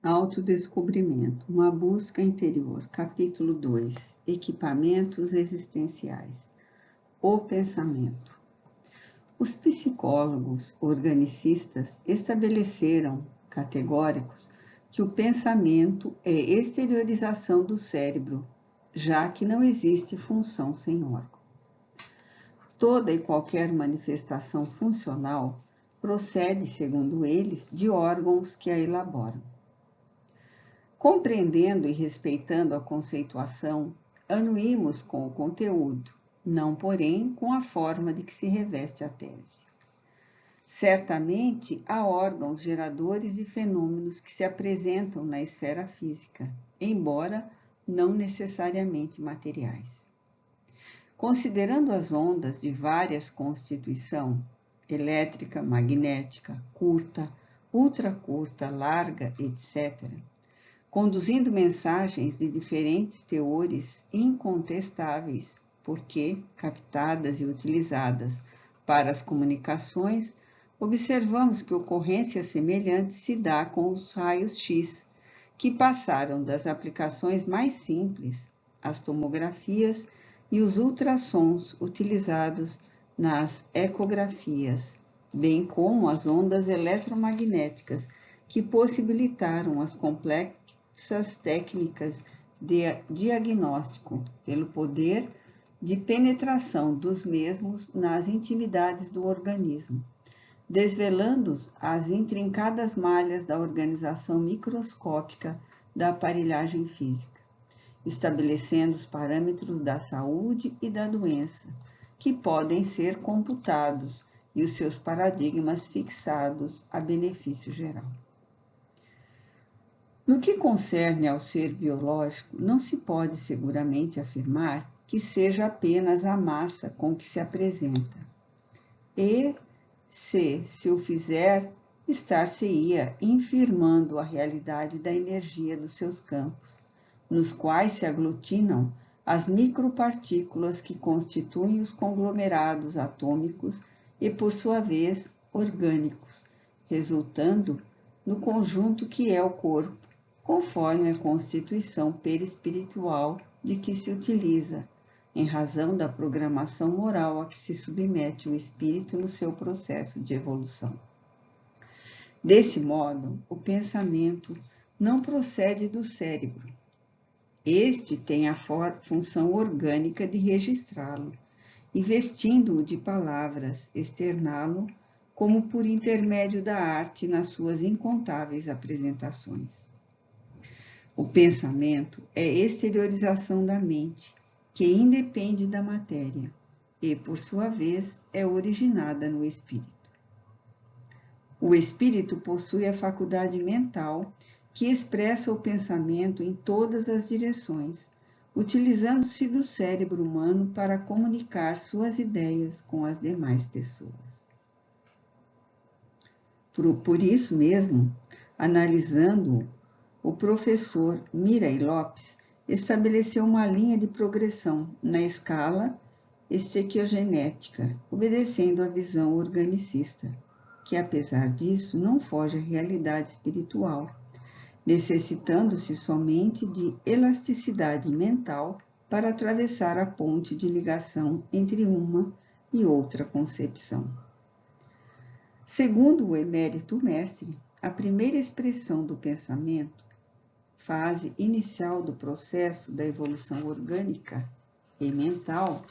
Autodescobrimento, uma busca interior, capítulo 2, equipamentos existenciais. O pensamento. Os psicólogos organicistas estabeleceram, categóricos, que o pensamento é exteriorização do cérebro, já que não existe função sem órgão. Toda e qualquer manifestação funcional procede, segundo eles, de órgãos que a elaboram. Compreendendo e respeitando a conceituação, anuímos com o conteúdo, não, porém, com a forma de que se reveste a tese. Certamente, há órgãos geradores e fenômenos que se apresentam na esfera física, embora não necessariamente materiais. Considerando as ondas de várias constituição, elétrica, magnética, curta, ultracurta, larga, etc., conduzindo mensagens de diferentes teores incontestáveis, porque, captadas e utilizadas para as comunicações, observamos que ocorrência semelhante se dá com os raios X, que passaram das aplicações mais simples, as tomografias e os ultrassons utilizados nas ecografias, bem como as ondas eletromagnéticas, que possibilitaram as complexas técnicas de diagnóstico pelo poder de penetração dos mesmos nas intimidades do organismo, desvelando as intrincadas malhas da organização microscópica da aparelhagem física, estabelecendo os parâmetros da saúde e da doença, que podem ser computados e os seus paradigmas fixados a benefício geral. No que concerne ao ser biológico, não se pode seguramente afirmar que seja apenas a massa com que se apresenta. E, se o fizer, estar-se-ia infirmando a realidade da energia dos seus campos, nos quais se aglutinam as micropartículas que constituem os conglomerados atômicos e, por sua vez, orgânicos, resultando no conjunto que é o corpo, conforme a constituição perispiritual de que se utiliza, em razão da programação moral a que se submete o espírito no seu processo de evolução. Desse modo, o pensamento não procede do cérebro. Este tem a função orgânica de registrá-lo, e vestindo-o de palavras, externá-lo, como por intermédio da arte nas suas incontáveis apresentações. O pensamento é exteriorização da mente, que independe da matéria, e, por sua vez, é originada no espírito. O espírito possui a faculdade mental que expressa o pensamento em todas as direções, utilizando-se do cérebro humano para comunicar suas ideias com as demais pessoas. Por isso mesmo, analisando-o, o professor Mirey Lopes estabeleceu uma linha de progressão na escala estequiogenética, obedecendo à visão organicista, que, apesar disso, não foge à realidade espiritual, necessitando-se somente de elasticidade mental para atravessar a ponte de ligação entre uma e outra concepção. Segundo o emérito mestre, a primeira expressão do pensamento, fase inicial do processo da evolução orgânica e mental,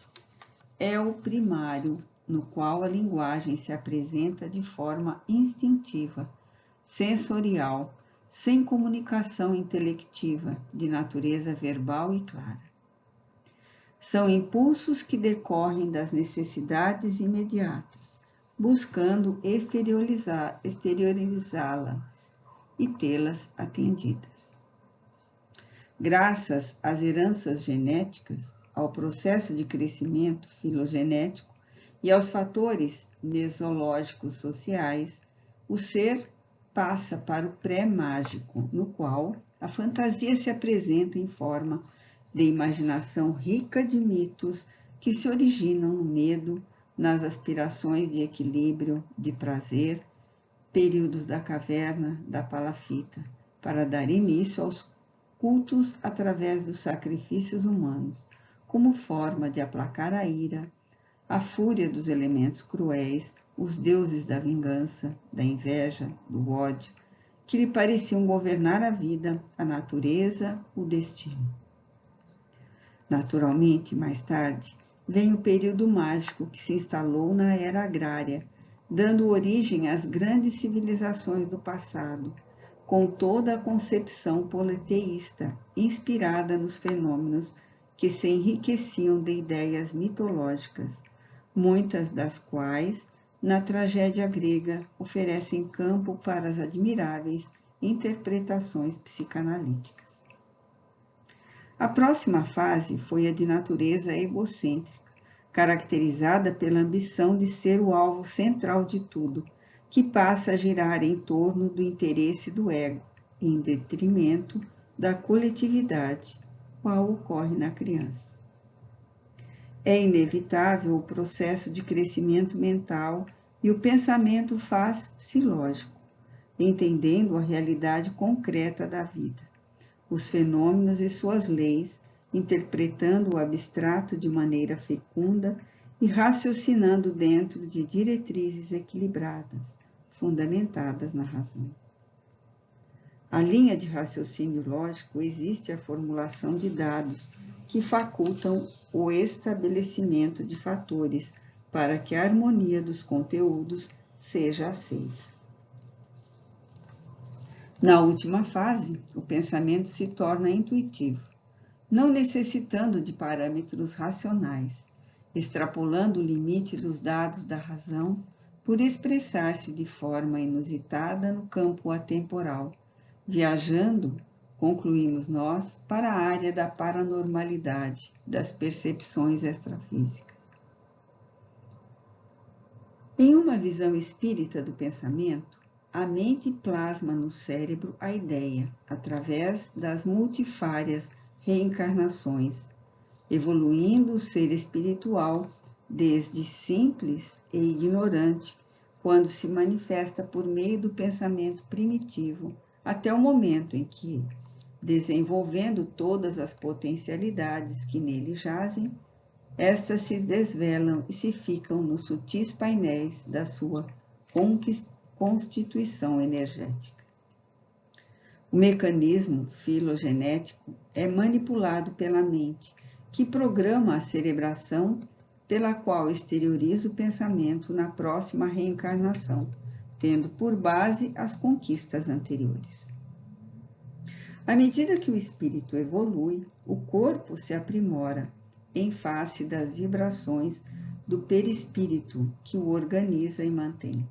é o primário, no qual a linguagem se apresenta de forma instintiva, sensorial, sem comunicação intelectiva, de natureza verbal e clara. São impulsos que decorrem das necessidades imediatas, buscando exteriorizá-las e tê-las atendidas. Graças às heranças genéticas, ao processo de crescimento filogenético e aos fatores mesológicos sociais, o ser passa para o pré-mágico, no qual a fantasia se apresenta em forma de imaginação rica de mitos que se originam no medo, nas aspirações de equilíbrio, de prazer, períodos da caverna, da palafita, para dar início aos cultos através dos sacrifícios humanos, como forma de aplacar a ira, a fúria dos elementos cruéis, os deuses da vingança, da inveja, do ódio, que lhe pareciam governar a vida, a natureza, o destino. Naturalmente, mais tarde, vem o período mágico que se instalou na era agrária, dando origem às grandes civilizações do passado, com toda a concepção politeísta, inspirada nos fenômenos que se enriqueciam de ideias mitológicas, muitas das quais, na tragédia grega, oferecem campo para as admiráveis interpretações psicanalíticas. A próxima fase foi a de natureza egocêntrica, caracterizada pela ambição de ser o alvo central de tudo, que passa a girar em torno do interesse do ego, em detrimento da coletividade, qual ocorre na criança. É inevitável o processo de crescimento mental e o pensamento faz-se lógico, entendendo a realidade concreta da vida, os fenômenos e suas leis, interpretando o abstrato de maneira fecunda e raciocinando dentro de diretrizes equilibradas, fundamentadas na razão. A linha de raciocínio lógico existe a formulação de dados que facultam o estabelecimento de fatores para que a harmonia dos conteúdos seja aceita. Na última fase, o pensamento se torna intuitivo, não necessitando de parâmetros racionais, extrapolando o limite dos dados da razão por expressar-se de forma inusitada no campo atemporal, viajando, concluímos nós, para a área da paranormalidade, das percepções extrafísicas. Em uma visão espírita do pensamento, a mente plasma no cérebro a ideia, através das multifárias reencarnações, evoluindo o ser espiritual desde simples e ignorante, quando se manifesta por meio do pensamento primitivo, até o momento em que, desenvolvendo todas as potencialidades que nele jazem, estas se desvelam e se ficam nos sutis painéis da sua constituição energética. O mecanismo filogenético é manipulado pela mente, que programa a cerebração pela qual exterioriza o pensamento na próxima reencarnação, tendo por base as conquistas anteriores. À medida que o espírito evolui, o corpo se aprimora em face das vibrações do perispírito que o organiza e mantém.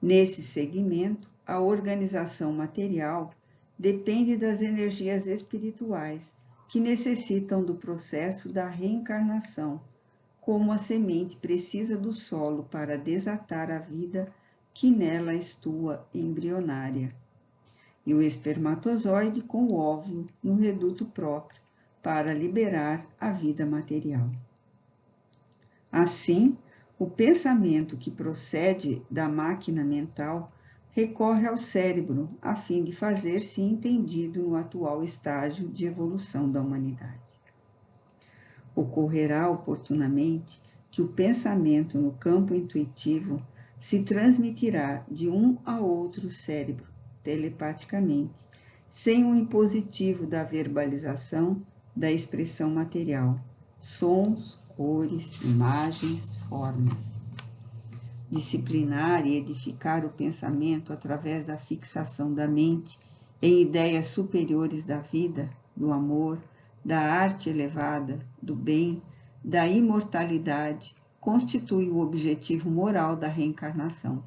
Nesse segmento, a organização material depende das energias espirituais que necessitam do processo da reencarnação, como a semente precisa do solo para desatar a vida que nela estua embrionária, e o espermatozoide com o óvulo no reduto próprio para liberar a vida material. Assim, o pensamento que procede da máquina mental recorre ao cérebro a fim de fazer-se entendido no atual estágio de evolução da humanidade. Ocorrerá oportunamente que o pensamento no campo intuitivo se transmitirá de um a outro cérebro, telepaticamente, sem o impositivo da verbalização da expressão material, sons, cores, imagens, formas. Disciplinar e edificar o pensamento através da fixação da mente em ideias superiores da vida, do amor, da arte elevada, do bem, da imortalidade, constitui o objetivo moral da reencarnação,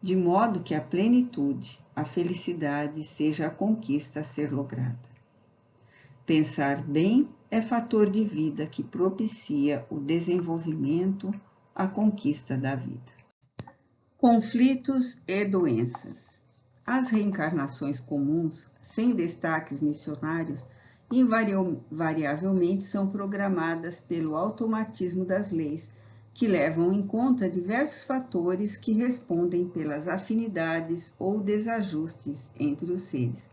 de modo que a plenitude, a felicidade seja a conquista a ser lograda. Pensar bem é fator de vida que propicia o desenvolvimento, a conquista da vida. Conflitos e doenças. As reencarnações comuns, sem destaques missionários, invariavelmente são programadas pelo automatismo das leis que levam em conta diversos fatores que respondem pelas afinidades ou desajustes entre os seres,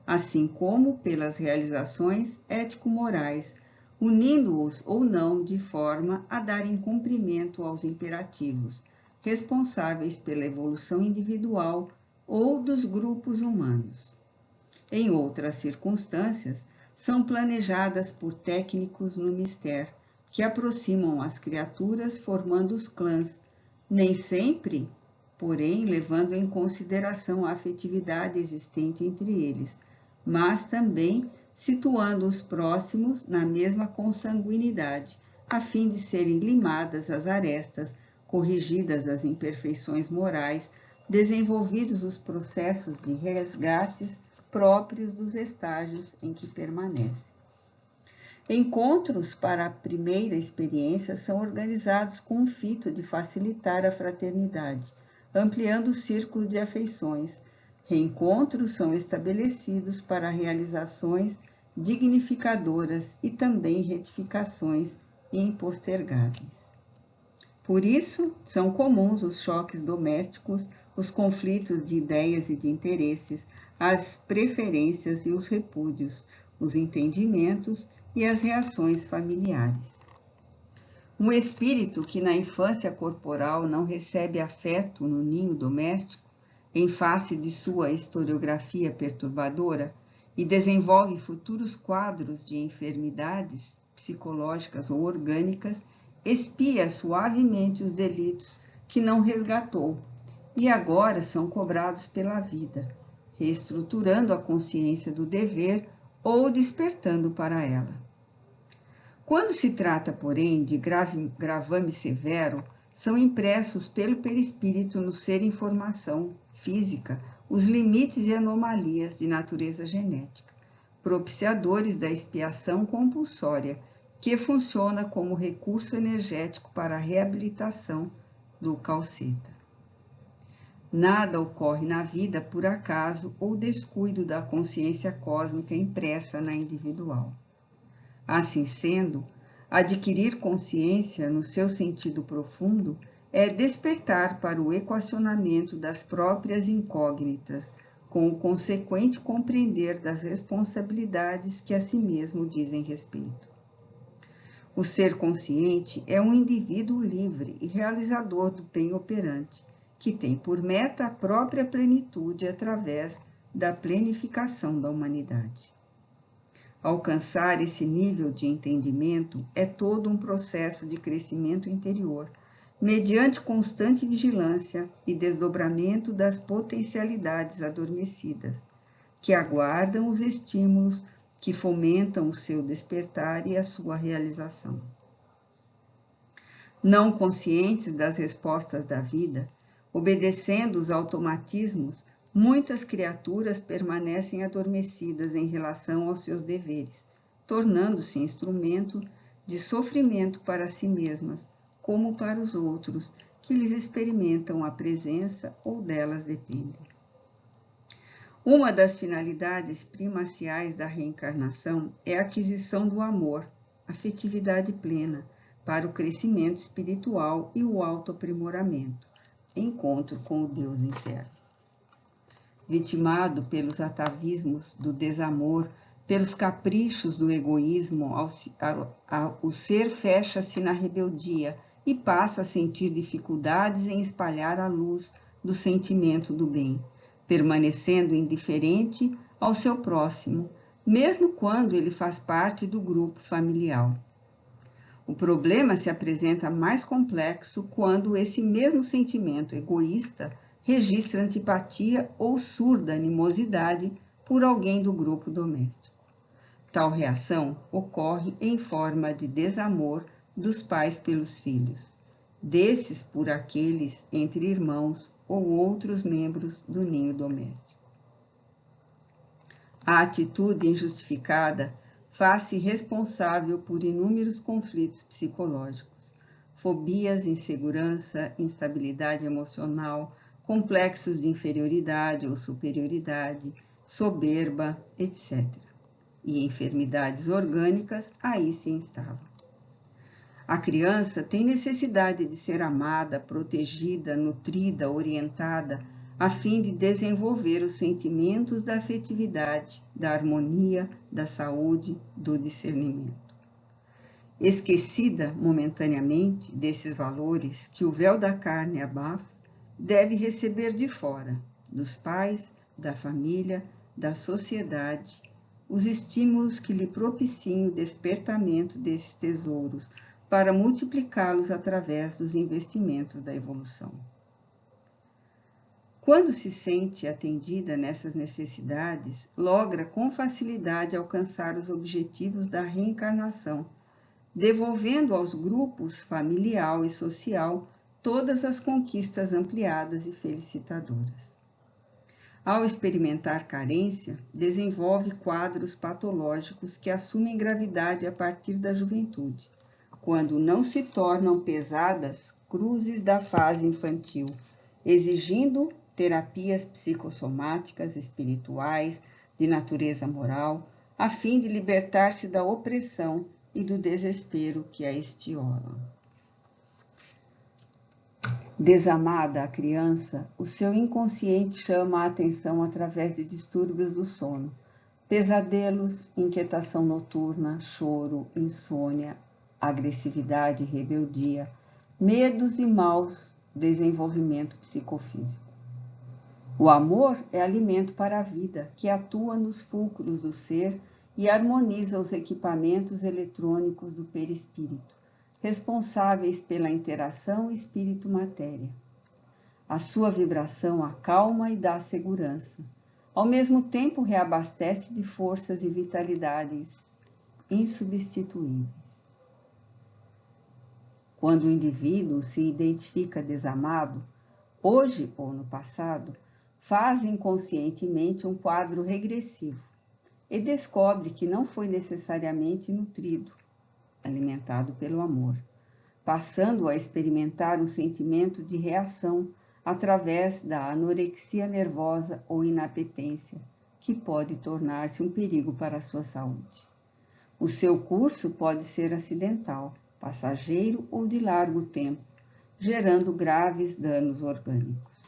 assim como pelas realizações ético-morais, unindo-os ou não de forma a darem cumprimento aos imperativos, responsáveis pela evolução individual ou dos grupos humanos. Em outras circunstâncias, são planejadas por técnicos no mistério, que aproximam as criaturas formando os clãs, nem sempre, porém, levando em consideração a afetividade existente entre eles, mas também situando os próximos na mesma consanguinidade, a fim de serem limadas as arestas, corrigidas as imperfeições morais, desenvolvidos os processos de resgates próprios dos estágios em que permanece. Encontros para a primeira experiência são organizados com o fito de facilitar a fraternidade, ampliando o círculo de afeições. Reencontros são estabelecidos para realizações dignificadoras e também retificações impostergáveis. Por isso, são comuns os choques domésticos, os conflitos de ideias e de interesses, as preferências e os repúdios, os entendimentos e as reações familiares. Um espírito que na infância corporal não recebe afeto no ninho doméstico, em face de sua historiografia perturbadora, e desenvolve futuros quadros de enfermidades psicológicas ou orgânicas, expia suavemente os delitos que não resgatou e agora são cobrados pela vida, reestruturando a consciência do dever ou despertando para ela. Quando se trata, porém, de gravame severo, são impressos pelo perispírito no ser em formação física os limites e anomalias de natureza genética, propiciadores da expiação compulsória, que funciona como recurso energético para a reabilitação do calceta. Nada ocorre na vida por acaso ou descuido da consciência cósmica impressa na individual. Assim sendo, adquirir consciência no seu sentido profundo é despertar para o equacionamento das próprias incógnitas, com o consequente compreender das responsabilidades que a si mesmo dizem respeito. O ser consciente é um indivíduo livre e realizador do bem operante, que tem por meta a própria plenitude através da plenificação da humanidade. Alcançar esse nível de entendimento é todo um processo de crescimento interior, mediante constante vigilância e desdobramento das potencialidades adormecidas, que aguardam os estímulos que fomentam o seu despertar e a sua realização. Não conscientes das respostas da vida, obedecendo os automatismos, muitas criaturas permanecem adormecidas em relação aos seus deveres, tornando-se instrumento de sofrimento para si mesmas, como para os outros, que lhes experimentam a presença ou delas dependem. Uma das finalidades primaciais da reencarnação é a aquisição do amor, afetividade plena, para o crescimento espiritual e o autoaprimoramento, encontro com o Deus interno. Vitimado pelos atavismos do desamor, pelos caprichos do egoísmo, o ser fecha-se na rebeldia e passa a sentir dificuldades em espalhar a luz do sentimento do bem, permanecendo indiferente ao seu próximo, mesmo quando ele faz parte do grupo familiar. O problema se apresenta mais complexo quando esse mesmo sentimento egoísta registra antipatia ou surda animosidade por alguém do grupo doméstico. Tal reação ocorre em forma de desamor dos pais pelos filhos, desses por aqueles entre irmãos ou outros membros do ninho doméstico. A atitude injustificada faz-se responsável por inúmeros conflitos psicológicos, fobias, insegurança, instabilidade emocional, complexos de inferioridade ou superioridade, soberba, etc. E enfermidades orgânicas aí se instalam. A criança tem necessidade de ser amada, protegida, nutrida, orientada, a fim de desenvolver os sentimentos da afetividade, da harmonia, da saúde, do discernimento. Esquecida momentaneamente desses valores que o véu da carne abafa, deve receber de fora, dos pais, da família, da sociedade, os estímulos que lhe propiciem o despertamento desses tesouros, para multiplicá-los através dos investimentos da evolução. Quando se sente atendida nessas necessidades, logra com facilidade alcançar os objetivos da reencarnação, devolvendo aos grupos familiar e social todas as conquistas ampliadas e felicitadoras. Ao experimentar carência, desenvolve quadros patológicos que assumem gravidade a partir da juventude, quando não se tornam pesadas cruzes da fase infantil, exigindo terapias psicossomáticas, espirituais, de natureza moral, a fim de libertar-se da opressão e do desespero que a estiolam. Desamada a criança, o seu inconsciente chama a atenção através de distúrbios do sono, pesadelos, inquietação noturna, choro, insônia, agressividade e rebeldia, medos e maus desenvolvimento psicofísico. O amor é alimento para a vida, que atua nos fulcros do ser e harmoniza os equipamentos eletrônicos do perispírito, responsáveis pela interação espírito-matéria. A sua vibração acalma e dá segurança. Ao mesmo tempo, reabastece de forças e vitalidades insubstituíveis. Quando o indivíduo se identifica desamado, hoje ou no passado, faz inconscientemente um quadro regressivo e descobre que não foi necessariamente nutrido, alimentado pelo amor, passando a experimentar um sentimento de reação através da anorexia nervosa ou inapetência, que pode tornar-se um perigo para a sua saúde. O seu curso pode ser acidental, passageiro ou de largo tempo, gerando graves danos orgânicos.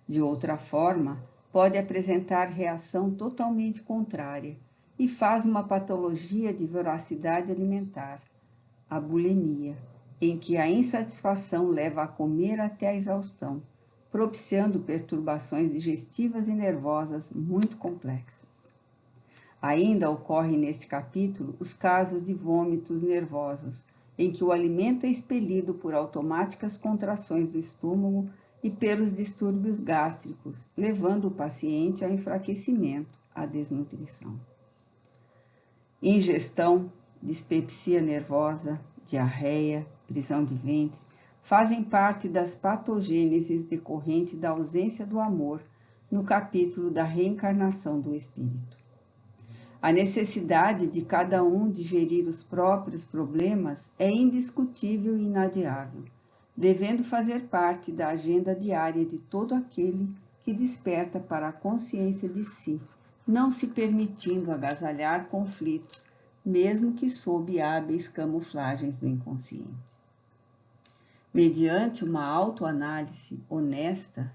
De outra forma, pode apresentar reação totalmente contrária e faz uma patologia de voracidade alimentar, a bulimia, em que a insatisfação leva a comer até a exaustão, propiciando perturbações digestivas e nervosas muito complexas. Ainda ocorrem neste capítulo os casos de vômitos nervosos, em que o alimento é expelido por automáticas contrações do estômago e pelos distúrbios gástricos, levando o paciente ao enfraquecimento, à desnutrição. Ingestão, dispepsia nervosa, diarreia, prisão de ventre, fazem parte das patogêneses decorrentes da ausência do amor no capítulo da reencarnação do espírito. A necessidade de cada um de gerir os próprios problemas é indiscutível e inadiável, devendo fazer parte da agenda diária de todo aquele que desperta para a consciência de si, não se permitindo agasalhar conflitos, mesmo que sob hábeis camuflagens do inconsciente. Mediante uma autoanálise honesta,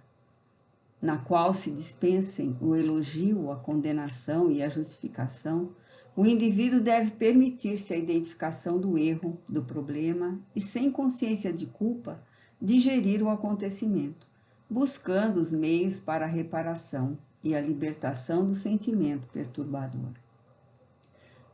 na qual se dispensem o elogio, a condenação e a justificação, o indivíduo deve permitir-se a identificação do erro, do problema e, sem consciência de culpa, digerir o acontecimento, buscando os meios para a reparação e a libertação do sentimento perturbador.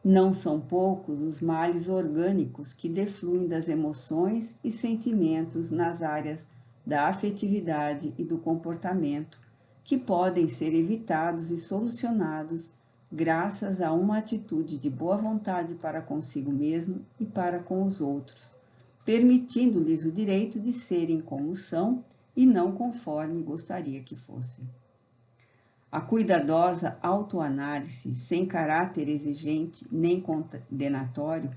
Não são poucos os males orgânicos que defluem das emoções e sentimentos nas áreas da afetividade e do comportamento, que podem ser evitados e solucionados graças a uma atitude de boa vontade para consigo mesmo e para com os outros, permitindo-lhes o direito de serem como são e não conforme gostaria que fossem. A cuidadosa autoanálise, sem caráter exigente nem condenatório,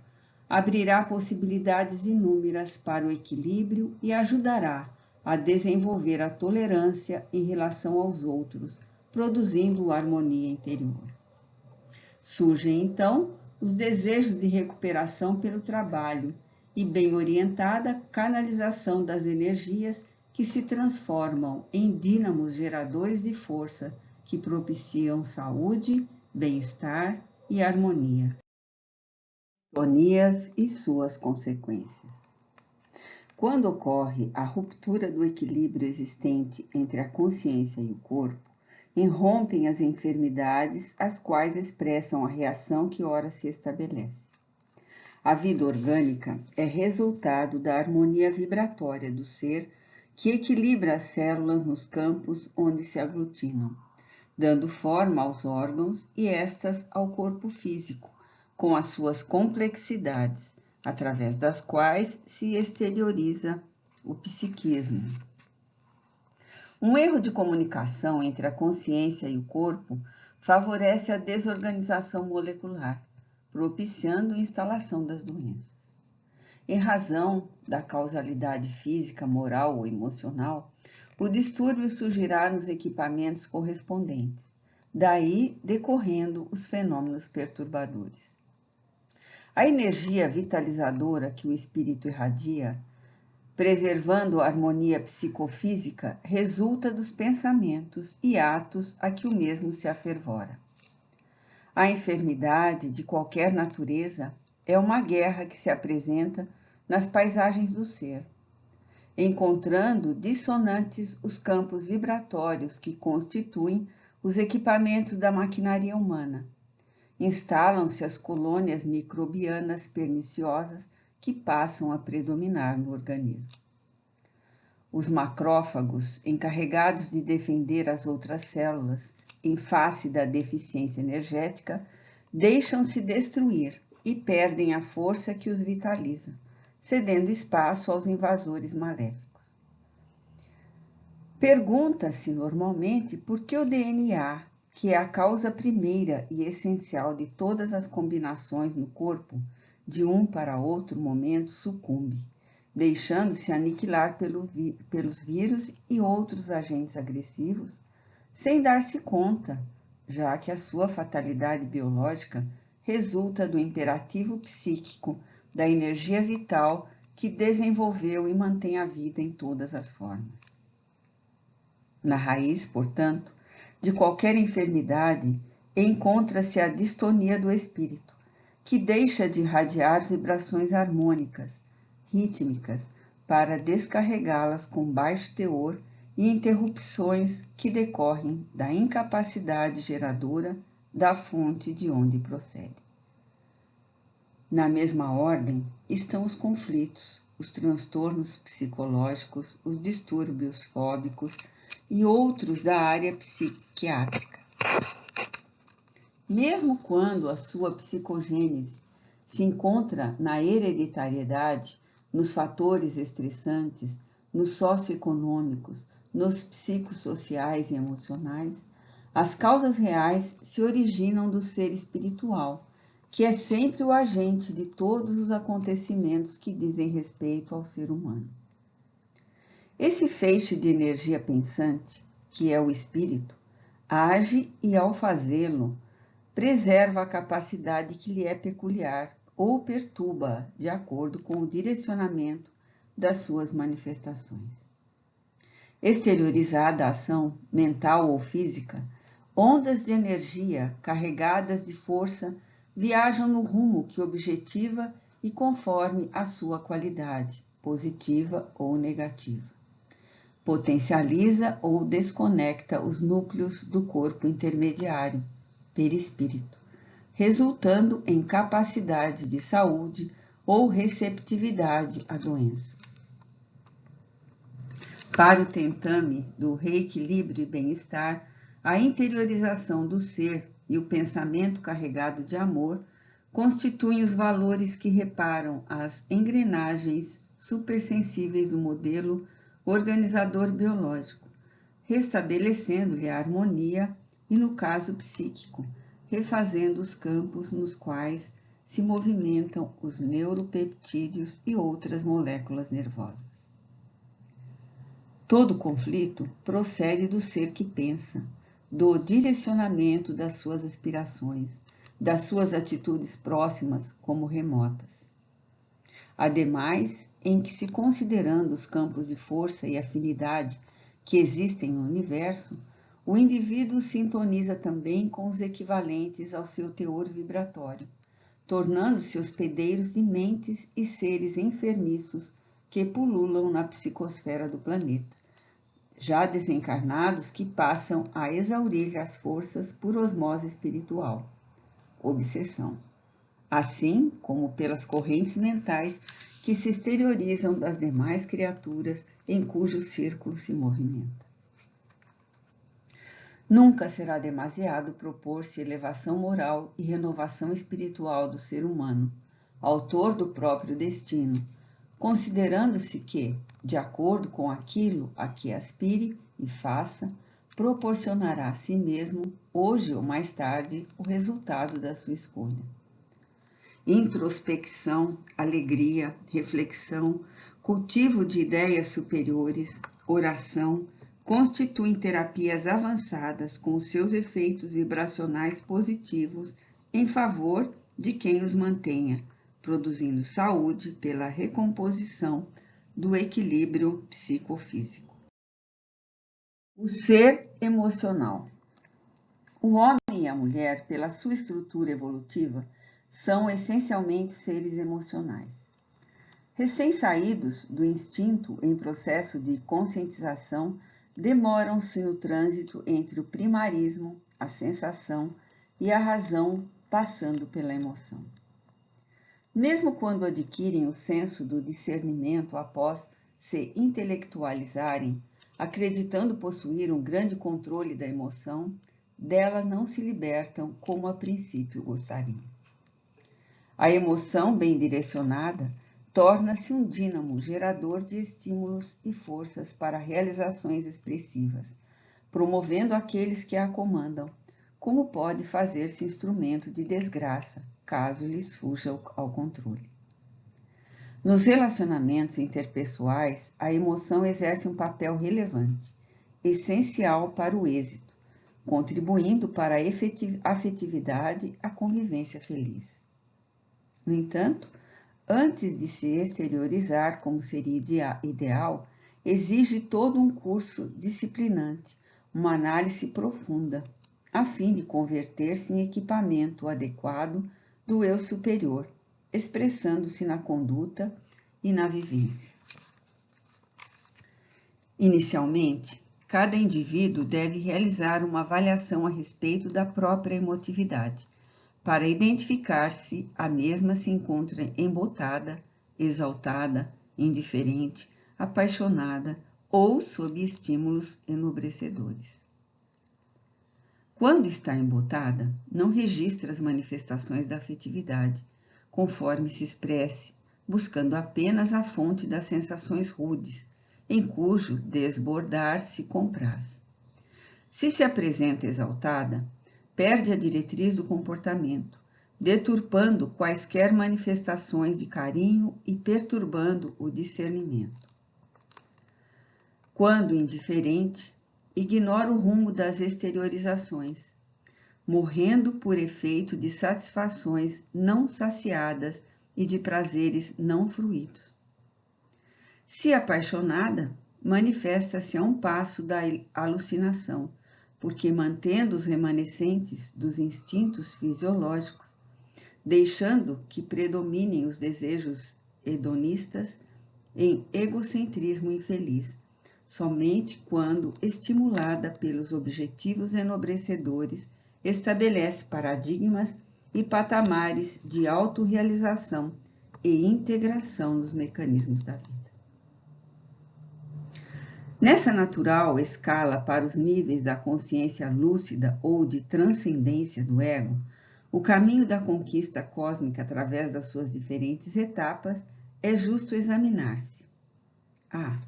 abrirá possibilidades inúmeras para o equilíbrio e ajudará a desenvolver a tolerância em relação aos outros, produzindo harmonia interior. Surgem, então, os desejos de recuperação pelo trabalho e bem orientada canalização das energias que se transformam em dínamos geradores de força que propiciam saúde, bem-estar e harmonia. Sintonias e suas consequências. Quando ocorre a ruptura do equilíbrio existente entre a consciência e o corpo, irrompem as enfermidades, as quais expressam a reação que ora se estabelece. A vida orgânica é resultado da harmonia vibratória do ser que equilibra as células nos campos onde se aglutinam, dando forma aos órgãos e estas ao corpo físico, com as suas complexidades, através das quais se exterioriza o psiquismo. Um erro de comunicação entre a consciência e o corpo favorece a desorganização molecular, propiciando a instalação das doenças. Em razão da causalidade física, moral ou emocional, o distúrbio surgirá nos equipamentos correspondentes, daí decorrendo os fenômenos perturbadores. A energia vitalizadora que o espírito irradia, preservando a harmonia psicofísica, resulta dos pensamentos e atos a que o mesmo se afervora. A enfermidade, de qualquer natureza, é uma guerra que se apresenta nas paisagens do ser, encontrando dissonantes os campos vibratórios que constituem os equipamentos da maquinaria humana. Instalam-se as colônias microbianas perniciosas que passam a predominar no organismo. Os macrófagos, encarregados de defender as outras células em face da deficiência energética, deixam-se destruir e perdem a força que os vitaliza, cedendo espaço aos invasores maléficos. Pergunta-se normalmente por que o DNA, que é a causa primeira e essencial de todas as combinações no corpo, de um para outro momento sucumbe, deixando-se aniquilar pelos vírus e outros agentes agressivos, sem dar-se conta, já que a sua fatalidade biológica resulta do imperativo psíquico da energia vital que desenvolveu e mantém a vida em todas as formas. Na raiz, portanto, de qualquer enfermidade, encontra-se a distonia do espírito, que deixa de irradiar vibrações harmônicas, rítmicas, para descarregá-las com baixo teor e interrupções que decorrem da incapacidade geradora da fonte de onde procede. Na mesma ordem estão os conflitos, os transtornos psicológicos, os distúrbios fóbicos e outros da área psiquiátrica. Mesmo quando a sua psicogênese se encontra na hereditariedade, nos fatores estressantes, nos socioeconômicos, nos psicossociais e emocionais, as causas reais se originam do ser espiritual, que é sempre o agente de todos os acontecimentos que dizem respeito ao ser humano. Esse feixe de energia pensante, que é o espírito, age e, ao fazê-lo, preserva a capacidade que lhe é peculiar ou perturba de acordo com o direcionamento das suas manifestações. Exteriorizada a ação mental ou física, ondas de energia carregadas de força viajam no rumo que objetiva e conforme a sua qualidade, positiva ou negativa. Potencializa ou desconecta os núcleos do corpo intermediário, perispírito, resultando em capacidade de saúde ou receptividade a doenças. Para o tentame do reequilíbrio e bem-estar, a interiorização do ser e o pensamento carregado de amor constituem os valores que reparam as engrenagens supersensíveis do modelo organizador biológico, restabelecendo-lhe a harmonia e, no caso psíquico, refazendo os campos nos quais se movimentam os neuropeptídeos e outras moléculas nervosas. Todo conflito procede do ser que pensa, do direcionamento das suas aspirações, das suas atitudes próximas como remotas. Ademais, em que, se considerando os campos de força e afinidade que existem no universo, o indivíduo sintoniza também com os equivalentes ao seu teor vibratório, tornando-se hospedeiros de mentes e seres enfermiços que pululam na psicosfera do planeta, já desencarnados que passam a exaurir as forças por osmose espiritual, obsessão, assim como pelas correntes mentais que se exteriorizam das demais criaturas em cujo círculo se movimenta. Nunca será demasiado propor-se elevação moral e renovação espiritual do ser humano, autor do próprio destino, considerando-se que, de acordo com aquilo a que aspire e faça, proporcionará a si mesmo, hoje ou mais tarde, o resultado da sua escolha. Introspecção, alegria, reflexão, cultivo de ideias superiores, oração, constituem terapias avançadas com os seus efeitos vibracionais positivos em favor de quem os mantenha, produzindo saúde pela recomposição do equilíbrio psicofísico. O ser emocional. O homem e a mulher, pela sua estrutura evolutiva, são essencialmente seres emocionais. Recém-saídos do instinto em processo de conscientização, demoram-se no trânsito entre o primarismo, a sensação e a razão, passando pela emoção. Mesmo quando adquirem o senso do discernimento após se intelectualizarem, acreditando possuir um grande controle da emoção, dela não se libertam como a princípio gostariam. A emoção bem direcionada torna-se um dínamo gerador de estímulos e forças para realizações expressivas, promovendo aqueles que a comandam, como pode fazer-se instrumento de desgraça, caso lhes fuja ao controle. Nos relacionamentos interpessoais, a emoção exerce um papel relevante, essencial para o êxito, contribuindo para a afetividade, a convivência feliz. No entanto, antes de se exteriorizar como seria ideal, exige todo um curso disciplinante, uma análise profunda, a fim de converter-se em equipamento adequado do eu superior, expressando-se na conduta e na vivência. Inicialmente, cada indivíduo deve realizar uma avaliação a respeito da própria emotividade, para identificar se a mesma se encontra embotada, exaltada, indiferente, apaixonada ou sob estímulos enobrecedores. Quando está embotada, não registra as manifestações da afetividade, conforme se expresse, buscando apenas a fonte das sensações rudes, em cujo desbordar se compraz. Se se apresenta exaltada, perde a diretriz do comportamento, deturpando quaisquer manifestações de carinho e perturbando o discernimento. Quando indiferente, ignora o rumo das exteriorizações, morrendo por efeito de satisfações não saciadas e de prazeres não fruídos. Se apaixonada, manifesta-se a um passo da alucinação, porque mantendo os remanescentes dos instintos fisiológicos, deixando que predominem os desejos hedonistas em egocentrismo infeliz, somente quando, estimulada pelos objetivos enobrecedores, estabelece paradigmas e patamares de autorrealização e integração nos mecanismos da vida. Nessa natural escala para os níveis da consciência lúcida ou de transcendência do ego, o caminho da conquista cósmica através das suas diferentes etapas é justo examinar-se. A.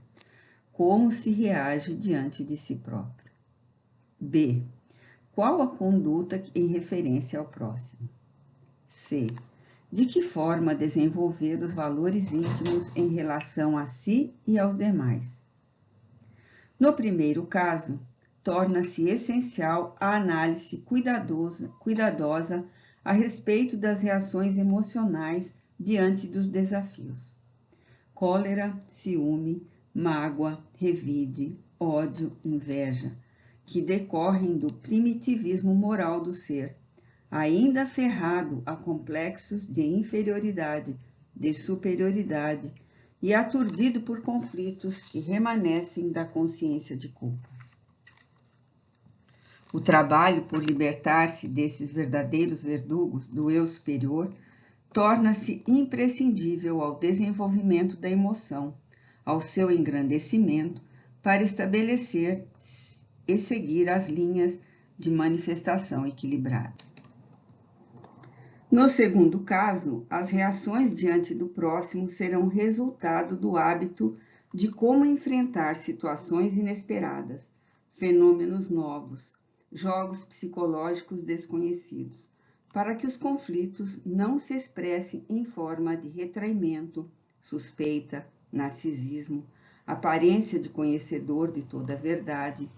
Como se reage diante de si próprio. B. Qual a conduta em referência ao próximo? C. De que forma desenvolver os valores íntimos em relação a si e aos demais? No primeiro caso, torna-se essencial a análise cuidadosa a respeito das reações emocionais diante dos desafios. cólera, ciúme, mágoa, revide, ódio, inveja, que decorrem do primitivismo moral do ser, ainda aferrado a complexos de inferioridade, de superioridade e aturdido por conflitos que remanescem da consciência de culpa. O trabalho por libertar-se desses verdadeiros verdugos do eu superior torna-se imprescindível ao desenvolvimento da emoção, ao seu engrandecimento, para estabelecer e seguir as linhas de manifestação equilibrada. No segundo caso, as reações diante do próximo serão resultado do hábito de como enfrentar situações inesperadas, fenômenos novos, jogos psicológicos desconhecidos, para que os conflitos não se expressem em forma de retraimento, suspeita, narcisismo, aparência de conhecedor de toda a verdade,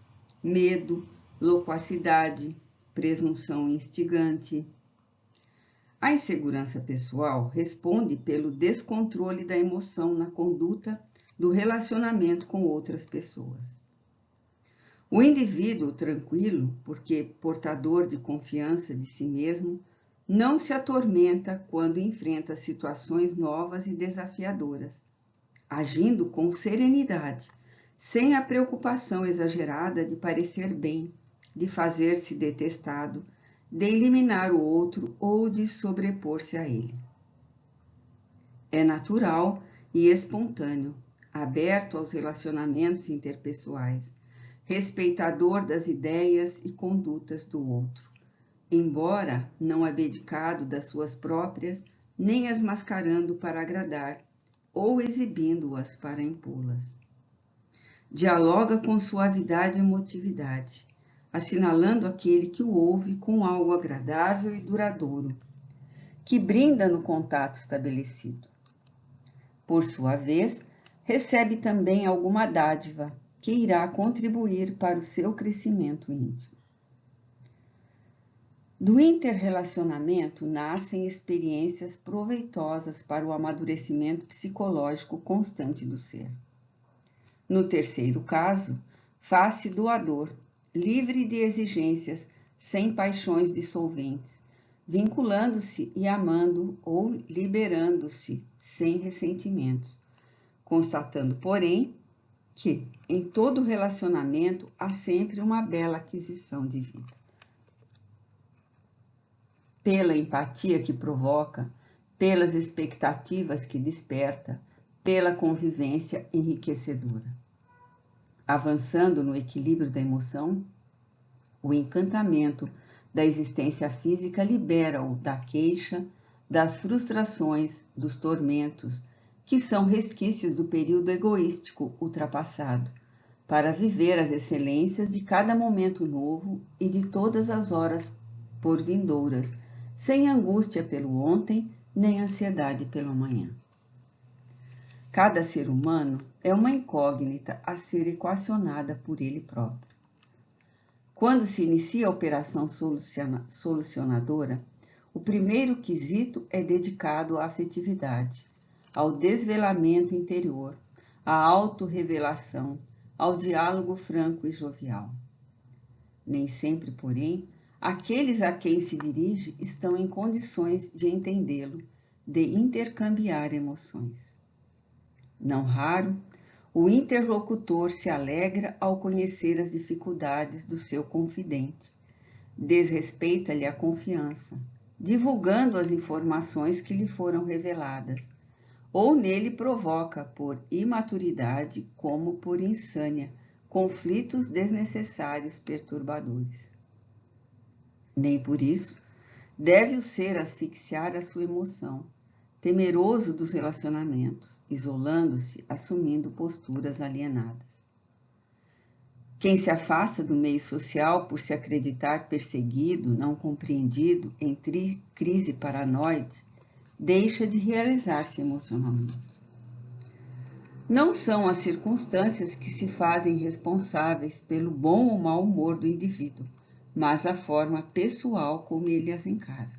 medo, loquacidade, presunção instigante. A insegurança pessoal responde pelo descontrole da emoção na conduta do relacionamento com outras pessoas. O indivíduo tranquilo, porque portador de confiança de si mesmo, não se atormenta quando enfrenta situações novas e desafiadoras, agindo com serenidade, sem a preocupação exagerada de parecer bem, de fazer-se detestado, de eliminar o outro ou de sobrepor-se a ele. É natural e espontâneo, aberto aos relacionamentos interpessoais, respeitador das ideias e condutas do outro, embora não abdicado das suas próprias, nem as mascarando para agradar, ou exibindo-as para impô-las. Dialoga com suavidade e emotividade, assinalando aquele que o ouve com algo agradável e duradouro, que brinda no contato estabelecido. Por sua vez, recebe também alguma dádiva, que irá contribuir para o seu crescimento íntimo. Do interrelacionamento nascem experiências proveitosas para o amadurecimento psicológico constante do ser. No terceiro caso, faz-se doador, livre de exigências, sem paixões dissolventes, vinculando-se e amando ou liberando-se sem ressentimentos, constatando, porém, que em todo relacionamento há sempre uma bela aquisição de vida. Pela empatia que provoca, pelas expectativas que desperta, pela convivência enriquecedora. Avançando no equilíbrio da emoção, o encantamento da existência física libera-o da queixa, das frustrações, dos tormentos, que são resquícios do período egoístico ultrapassado, para viver as excelências de cada momento novo e de todas as horas por vindouras, sem angústia pelo ontem, nem ansiedade pelo amanhã. Cada ser humano é uma incógnita a ser equacionada por ele próprio. Quando se inicia a operação solucionadora, o primeiro quesito é dedicado à afetividade, ao desvelamento interior, à autorrevelação, ao diálogo franco e jovial. Nem sempre, porém, aqueles a quem se dirige estão em condições de entendê-lo, de intercambiar emoções. Não raro, o interlocutor se alegra ao conhecer as dificuldades do seu confidente, desrespeita-lhe a confiança, divulgando as informações que lhe foram reveladas, ou nele provoca, por imaturidade como por insânia, conflitos desnecessários perturbadores. Nem por isso deve o ser asfixiar a sua emoção, temeroso dos relacionamentos, isolando-se, assumindo posturas alienadas. Quem se afasta do meio social por se acreditar perseguido, não compreendido, em crise paranoide, deixa de realizar-se emocionalmente. Não são as circunstâncias que se fazem responsáveis pelo bom ou mau humor do indivíduo, mas a forma pessoal como ele as encara.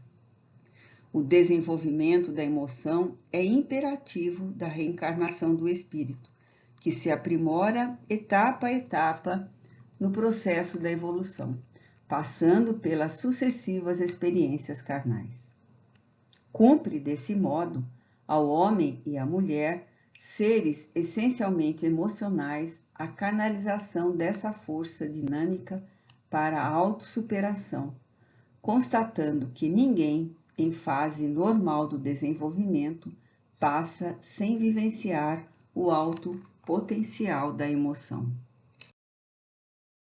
O desenvolvimento da emoção é imperativo da reencarnação do espírito, que se aprimora etapa a etapa no processo da evolução, passando pelas sucessivas experiências carnais. Cumpre, desse modo, ao homem e à mulher, seres essencialmente emocionais, a canalização dessa força dinâmica para a autossuperação, constatando que ninguém, em fase normal do desenvolvimento, passa sem vivenciar o alto potencial da emoção.